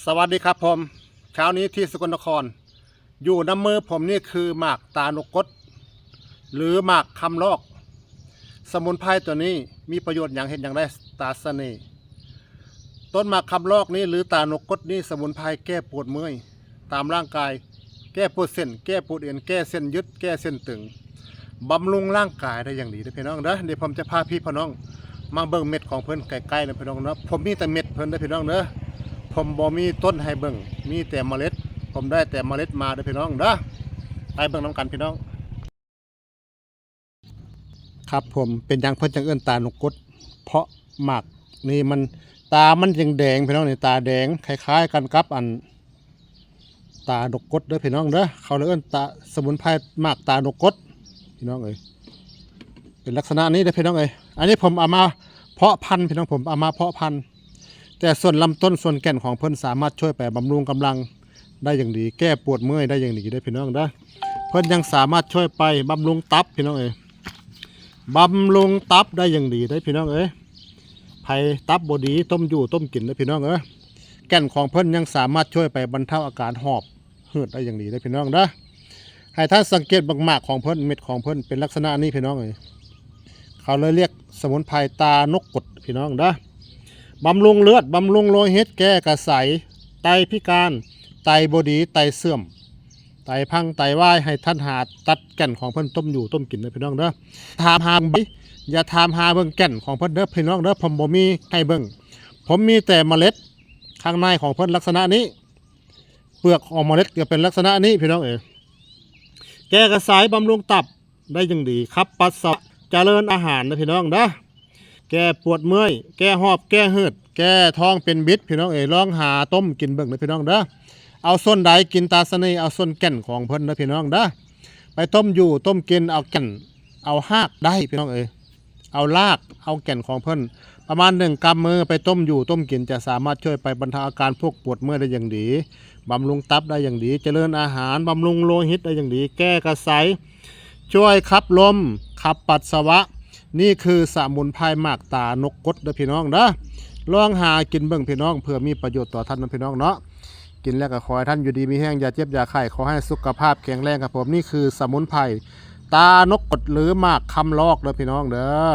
สวัสดีครับผมเช้านี้ที่สกลนครอยู่น้ำมือผมนี่คือหมากตาลกกดหรือหมากคำลอกสมุนไพรตัวนี้มีประโยชน์อย่างเห็นอย่างได้ตาเสน่ห์ต้นหมากคำลอกนี้หรือตาลกกดนี้สมุนไพรแก้ปวดเมื่อยตามร่างกายแก้ปวดเส้นแก้ปวดเอ็นแก้เส้นยึดแก้เส้นตึงบำรุงร่างกายได้อย่างดีนะพี่น้องเด้อเดี๋ยวผมจะพาพี่น้องมาเบิ่งเม็ดของเพิ่นใกล้ๆนะพี่น้องเนาะผมมีแต่เม็ดเพิ่นนะพี่น้องเด้อผมบ่มีต้นให้เบิ่งมีแต่เมล็ดผมได้แต่เมล็ดมาเด้อพี่น้องเด้อไปเบิ่งน้ำกันพี่น้องครับผมเป็นอย่างเพิ่นจังเอิ้นตาลกกดเพราะหมากนี่มันตามันยังแดงพี่น้องนี่ตาแดงคล้ายๆกันกับอันตาดกกดเด้อพี่น้องเด้อเขาเลยเอิ้นตาสมุนไพรหมากตาดกกดพี่น้องเอ้ยเป็นลักษณะนี้เด้อพี่น้องเอ้ยอันนี้ผมเอามาเพาะพันธุ์พี่น้องผมเอามาเพาะพันธุ์แต่ส่วนลำต้นส่วนแก่นของเพิ่นสามารถช่วยไปบำรุงกำลังได้อย่างดีแก้ปวดเมื่อยได้อย่างดีได้พี่น้องเด้อเพิ่นยังสามารถช่วยไปบำรุงตับพี่น้องเอ้ยบำรุงตับได้อย่างดีได้พี่น้องเอ้ยไผ่ตับบดีต้มอยู่ต้มกินได้พี่น้องเอ้ยแก่นของเพิ่นยังสามารถช่วยไปบรรเทาอาการหอบหืดได้อย่างดีได้พี่น้องเด้อให้ท่านสังเกตบางหมากของเพิ่นเม็ดของเพิ่นเป็นลักษณะนี้พี่น้องเอ้ยเขาเลยเรียกสมุนไพรตานกกดพี่น้องเด้อบำรุงเลือดบำรุงโลหิตแก้กระสายไตพิการไตบดีไตเสื่อมไตพังไตวายให้ท่านหาตัดแก่นของเพิ่นต้มอยู่ต้มกินเด้อพี่น้องเด้อถามหาใบอย่าถามหาเบิ่งแก่นของเพิ่นเด้อพี่น้องเด้อผมบ่มีให้เบิ่งผมมีแต่เมล็ดข้างในของเพิ่นลักษณะนี้เปลือกของเมล็ดจะเป็นลักษณะนี้พี่น้องแก้กระสายบำรุงตับได้อย่างดีครับปัสสาวะเจริญอาหารนะพี่น้องเด้อแก้ปวดเมื่อยแก้หอบแก้หืดแก้ท้องเป็นบิดพี่น้องลองหาต้มกินเบิ่งนะพี่น้องเด้อเอาส้นใดกินตาสนีเอาส้นแก่นของเพิ่นนะพี่น้องเด้อไปต้มอยู่ต้มกินเอาแก่นเอาหากได้พี่น้องเอารากเอาแก่นของเพิ่นประมาณ1 กำมือไปต้มอยู่ต้มกินจะสามารถช่วยไปบรรเทาอาการพวกปวดเมื่อยได้อย่างดีบำรุงตับได้อย่างดีเจริญอาหารบำรุงโลหิตได้อย่างดีแก้กระสายช่วยขับลมขับปัสสาวะนี่คือสมุนไพรหมากตานกกดเด้อพี่น้องเด้อลองหากินเบิ่งพี่น้องเพื่อมีประโยชน์ต่อท่านนะพี่น้องเนาะกินแล้วก็ขอให้ท่านอยู่ดีมีแห้งอย่าเจ็บอย่าไข้ขอให้สุขภาพแข็งแรงครับผมนี่คือสมุนไพรตานกกดหรือหมากคำลอกเด้อพี่น้องเด้อ